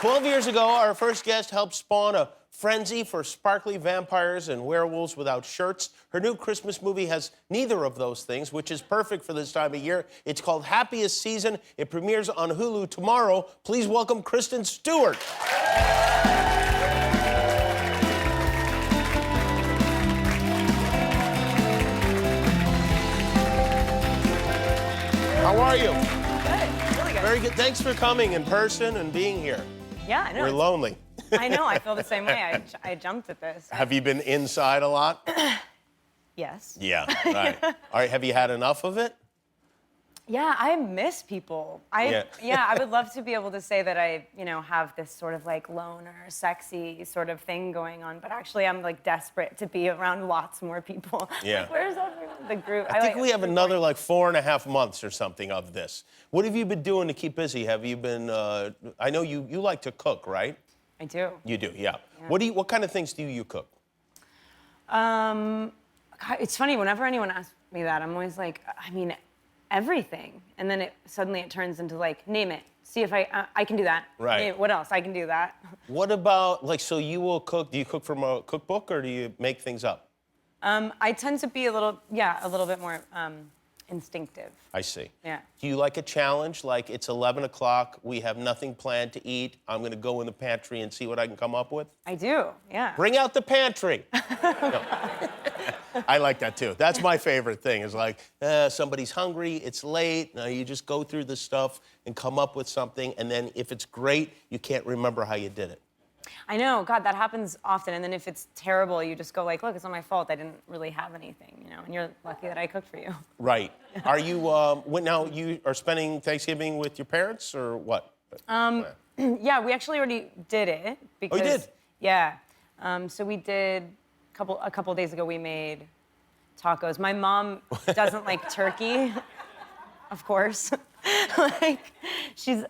12 years ago, our first guest helped spawn a frenzy for sparkly vampires and werewolves without shirts. Her new Christmas movie has neither of those things, which is perfect for this time of year. It's called Happiest Season. It premieres on Hulu tomorrow. Please welcome Kristen Stewart. How are you? Good, really good. Very good. Thanks for coming in person and being here. Yeah, I know. We're lonely. I know, I feel the same way. I jumped at this. Have you been inside a lot? Yes. Yeah, right. All right, have you had enough of it? Yeah, I miss people. I would love to be able to say that I, have this sort of like loner, sexy sort of thing going on, but actually I'm like desperate to be around lots more people. Yeah. Like, where's everyone? The group. I think we have another like 4.5 months or something of this. What have you been doing to keep busy? Have you been, I know you like to cook, right? I do. You do, yeah. What kind of things do you cook? It's funny, whenever anyone asks me that, I'm always like, everything. And then suddenly it turns into like, name it. See if I can do that. Right. What else? I can do that. What about, like, so you will cook, do you cook from a cookbook or do you make things up? I tend to be a little bit more instinctive. I see. Yeah. Do you like a challenge? Like, it's 11 o'clock, we have nothing planned to eat. I'm gonna go in the pantry and see what I can come up with? I do, yeah. Bring out the pantry. No. I like that too. That's my favorite thing, is like, somebody's hungry, it's late, now you just go through the stuff and come up with something, and then if it's great, you can't remember how you did it. I know, God, that happens often, and then if it's terrible, you just go like, look, it's not my fault, I didn't really have anything, and you're lucky that I cooked for you. Right. Are you, now you are spending Thanksgiving with your parents, or what? Yeah, we actually already did it. Because, Oh, you did? Yeah. So we did, a couple days ago, we made tacos. My mom doesn't like turkey, of course. Like, she's,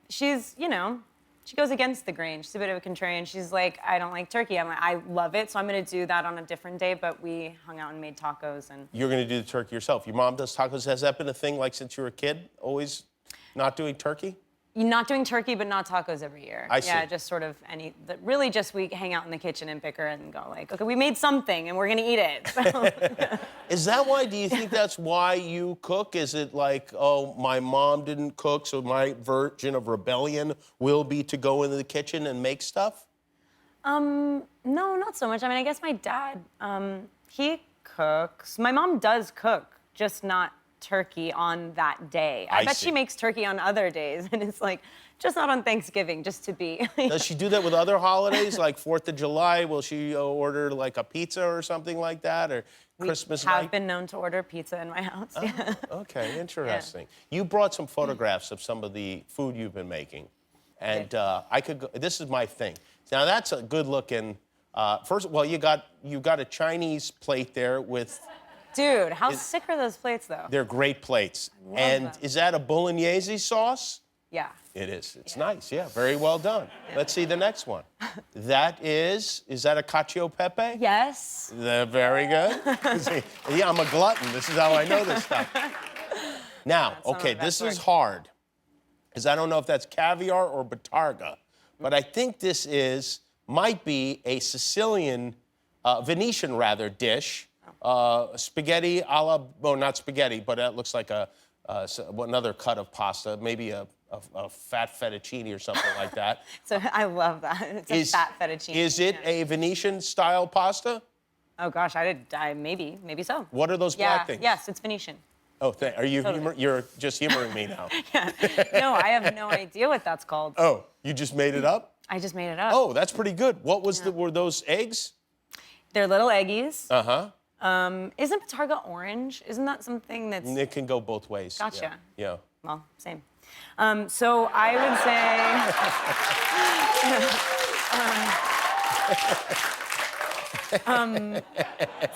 she goes against the grain. She's a bit of a contrarian. She's like, I don't like turkey. I'm like, I love it, so I'm gonna do that on a different day, but we hung out and made tacos. And You're gonna do the turkey yourself. Your mom does tacos. Has that been a thing, like, since you were a kid? Always not doing turkey? You're not doing turkey, but not tacos every year. I see. Yeah, just sort of really just we hang out in the kitchen and bicker and go like, okay, we made something and we're gonna eat it. So, Is that why, do you think that's why you cook? Is it like, oh, my mom didn't cook, so my version of rebellion will be to go into the kitchen and make stuff? No, not so much. I guess my dad, he cooks. My mom does cook, just not turkey on that day. I bet see. she makes turkey on other days, and it's like, just not on Thanksgiving, just to be. Does she do that with other holidays, like 4th of July? Will she order like a pizza or something like that, or Christmas night? We have been known to order pizza in my house. Oh, Yeah. okay, interesting. You brought some photographs of some of the food you've been making, and I could go, this is my thing. Now that's a good looking, first of all, you got a Chinese plate there with. Dude, how sick are those plates, though? They're great plates. And them. is that a bolognese sauce? Yeah. It is. It's nice, yeah, very well done. Yeah. Let's see the next one. That is that a cacio e pepe? Yes. They're very good. See, yeah, I'm a glutton. This is how I know this stuff. Now, okay, this is hard, because I don't know if that's caviar or botarga, but I think this might be a Sicilian, Venetian rather, dish. Spaghetti a la, well, not spaghetti, but it looks like another cut of pasta, maybe a fat fettuccine or something like that. So I love that. It's a fat fettuccine. Is it a Venetian-style pasta? Oh gosh, maybe so. What are those black things? Yes, it's Venetian. Oh, are you Totally. you're just humoring me now. Yeah. No, I have no idea what that's called. Oh, you just made it up? I just made it up. Oh, that's pretty good. What was were those eggs? They're little eggies. Uh-huh. Isn't botarga orange? Isn't that something that's... It can go both ways. Gotcha. Yeah. Well, same. So I would say...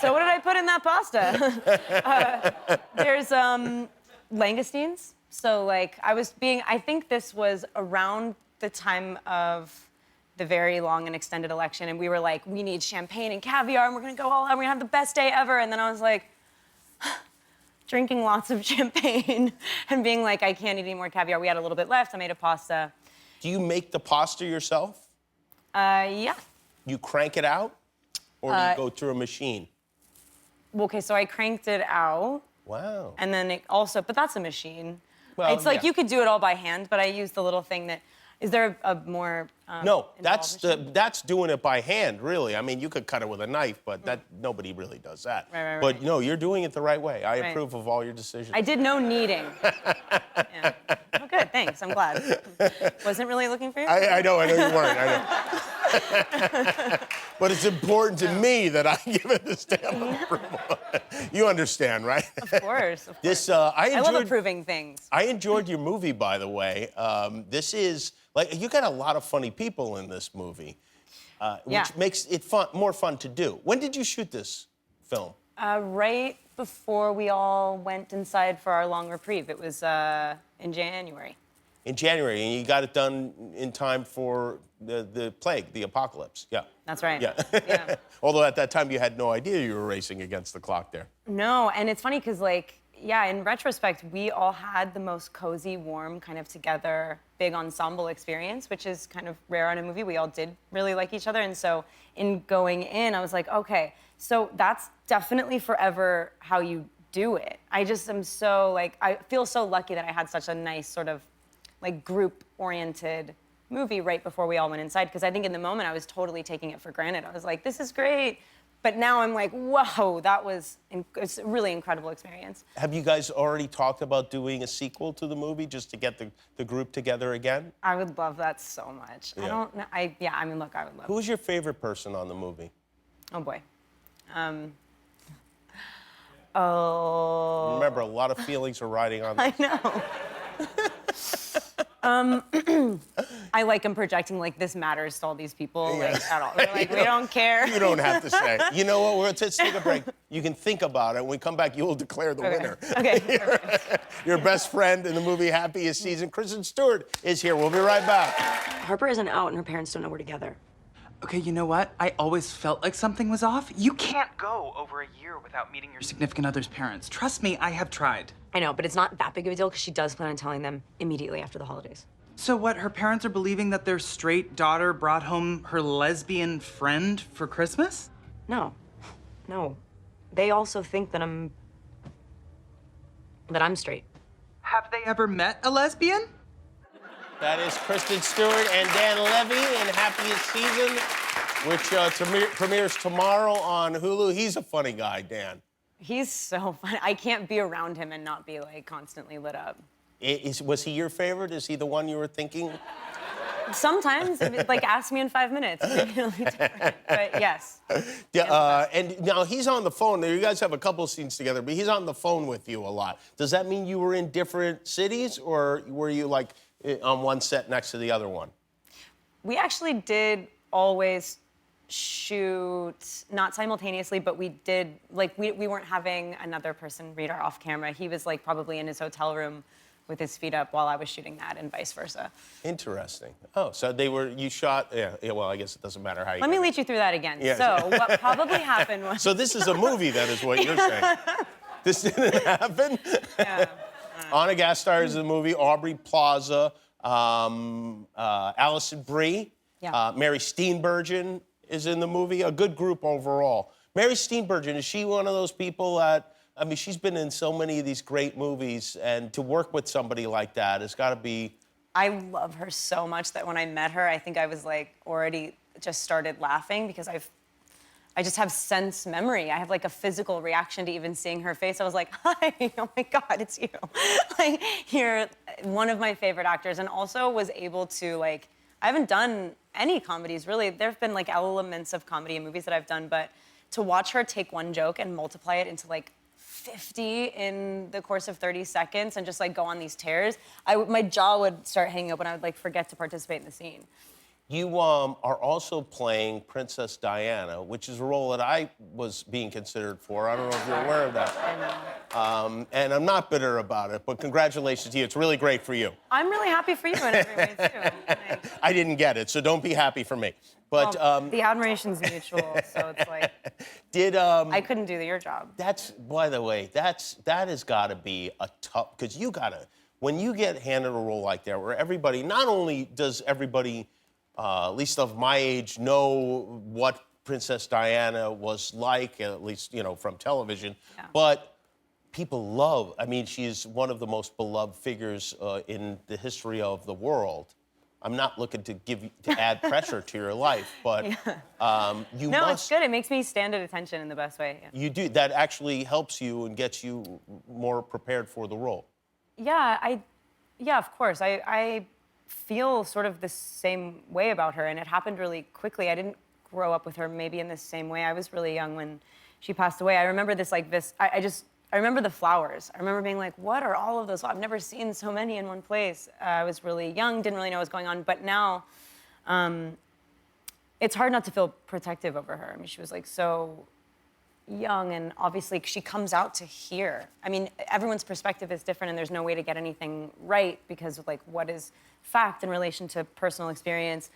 so what did I put in that pasta? There's langoustines. So like I think this was around the time of the very long and extended election, and we were like, we need champagne and caviar, and we're gonna go all out, we're gonna have the best day ever. And then I was like, drinking lots of champagne and being like, I can't eat any more caviar. We had a little bit left. I made a pasta. Do you make the pasta yourself? Yeah. You crank it out? Or do you go through a machine? Okay, so I cranked it out. Wow. And then it also, but that's a machine. Well, it's like yeah. you could do it all by hand, but I use the little thing that, is there a more No, involved machine? that's doing it by hand, really. I mean, you could cut it with a knife, but nobody really does that. Right. But no, you're doing it the right way. I Right. approve of all your decisions. I did know kneading. Yeah. Oh, good, thanks, I'm glad. Wasn't really looking for you? I know you weren't. I know. But it's important to me that I give it the stamp of approval. You understand, right? Of course. This, I love approving things. I enjoyed your movie, by the way. This is, like, you got a lot of funny people in this movie, which makes it more fun to do. When did you shoot this film? Right before we all went inside for our long reprieve. It was in January. In January, and you got it done in time for the plague, the apocalypse. Yeah. That's right. Yeah. Yeah. Although at that time you had no idea you were racing against the clock there. No, and it's funny because, like, yeah, in retrospect, we all had the most cozy, warm, kind of together, big ensemble experience, which is kind of rare on a movie. We all did really like each other, and so in going in, I was like, okay, so that's definitely forever how you do it. I just am so, like, I feel so lucky that I had such a nice sort of, like, group-oriented movie right before we all went inside, because I think in the moment I was totally taking it for granted. I was like, this is great. But now I'm like, whoa, it's a really incredible experience. Have you guys already talked about doing a sequel to the movie just to get the group together again? I would love that so much. Yeah. I don't know. I mean, look, I would love it. Who's your favorite person on the movie? Oh, boy. Oh. Remember, a lot of feelings are riding on this. I know. I like him projecting like this matters to all these people, like at all. They're like, we don't care. You don't have to say. You know what? Let's take a break. You can think about it. When we come back, you will declare the winner. Okay. Your best friend in the movie Happiest season, Kristen Stewart, is here. We'll be right back. Harper isn't out and her parents don't know we're together. Okay, you know what? I always felt like something was off. You can't go over a year without meeting your significant other's parents. Trust me, I have tried. I know, but it's not that big of a deal because she does plan on telling them immediately after the holidays. So what, her parents are believing that their straight daughter brought home her lesbian friend for Christmas? No. They also think that I'm straight. Have they ever met a lesbian? That is Kristen Stewart and Dan Levy in Happiest season, which premieres tomorrow on Hulu. He's a funny guy, Dan. He's so fun. I can't be around him and not be like constantly lit up. Was he your favorite? Is he the one you were thinking? Sometimes, like, ask me in 5 minutes. Maybe it'll be different. But yes. Yeah, and now he's on the phone. You guys have a couple scenes together, but he's on the phone with you a lot. Does that mean you were in different cities, or were you like on one set next to the other one? We actually did always shoot, not simultaneously, but we did, like, we weren't having another person read our off camera. He was like probably in his hotel room with his feet up while I was shooting that, and vice versa. Interesting. Oh, so you shot, yeah, well, I guess it doesn't matter how you... Let me lead you through that again. Yeah. So what probably happened was... So this is a movie, then, is what you're saying. This didn't happen? Yeah. Anna Gass stars in the movie, Aubrey Plaza, Alison Brie, Mary Steenburgen is in the movie. A good group overall. Mary Steenburgen, is she one of those people that... I mean, she's been in so many of these great movies, and to work with somebody like that has got to be... I love her so much that when I met her, I think I was like already just started laughing because I just have sense memory. I have like a physical reaction to even seeing her face. I was like, hi, oh my God, it's you. Like, you're one of my favorite actors, and also was able to, like, I haven't done any comedies really. There have been like elements of comedy in movies that I've done, but to watch her take one joke and multiply it into like 50 in the course of 30 seconds and just like go on these tears, my jaw would start hanging up and I would like forget to participate in the scene. You are also playing Princess Diana, which is a role that I was being considered for. I don't know if you're aware of that. I know. And I'm not bitter about it, but congratulations to you. It's really great for you. I'm really happy for you in every way, too. Like, I didn't get it, so don't be happy for me. But the admiration's mutual, so it's like, I couldn't do your job. By the way, that has got to be a tough, because you got to when you get handed a role like that, where everybody, not only does everybody, at least of my age, know what Princess Diana was like, at least, you know, from television, but people love, I mean, she's one of the most beloved figures in the history of the world. I'm not looking to add pressure to your life, but you No, must. it's good. It makes me stand at attention in the best way. Yeah. You do. That actually helps you and gets you more prepared for the role. Yeah, of course. I feel sort of the same way about her, and it happened really quickly. I didn't grow up with her maybe in the same way. I was really young when she passed away. I remember I remember the flowers. I remember being like, what are all of those? I've never seen so many in one place. I was really young, didn't really know what was going on, but now it's hard not to feel protective over her. I mean, she was like so young, and obviously she comes out to here. I mean, everyone's perspective is different, and there's no way to get anything right because of like what is fact in relation to personal experience.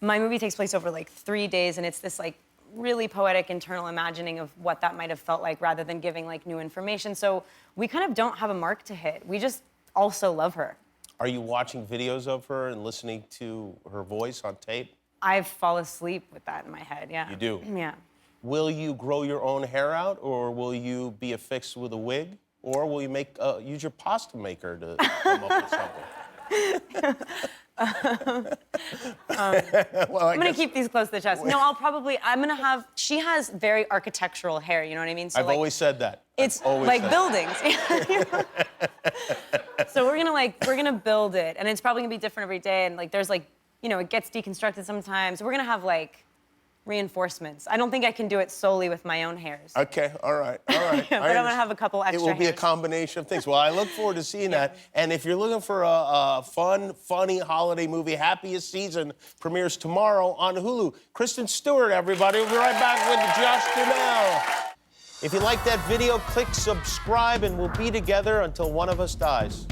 My movie takes place over like 3 days, and it's this like really poetic internal imagining of what that might have felt like rather than giving like new information. So we kind of don't have a mark to hit. We just also love her. Are you watching videos of her and listening to her voice on tape? I fall asleep with that in my head, yeah. You do? Yeah. Will you grow your own hair out, or will you be affixed with a wig, or will you use your pasta maker to come up with something? Well, I'm gonna keep these close to the chest. No, she has very architectural hair, you know what I mean? So I've always said that. It's always like said buildings. So we're gonna build it, and it's probably gonna be different every day, and like there's like, you know, it gets deconstructed sometimes. We're gonna have like reinforcements. I don't think I can do it solely with my own hairs. Okay, all right. But I'm gonna have a couple extra It will be a hairs. combination of things. Well, I look forward to seeing that. And if you're looking for a fun, funny holiday movie, Happiest Season premieres tomorrow on Hulu. Kristen Stewart, everybody. We'll be right back with Josh Kimmel. If you like that video, click subscribe, and we'll be together until one of us dies.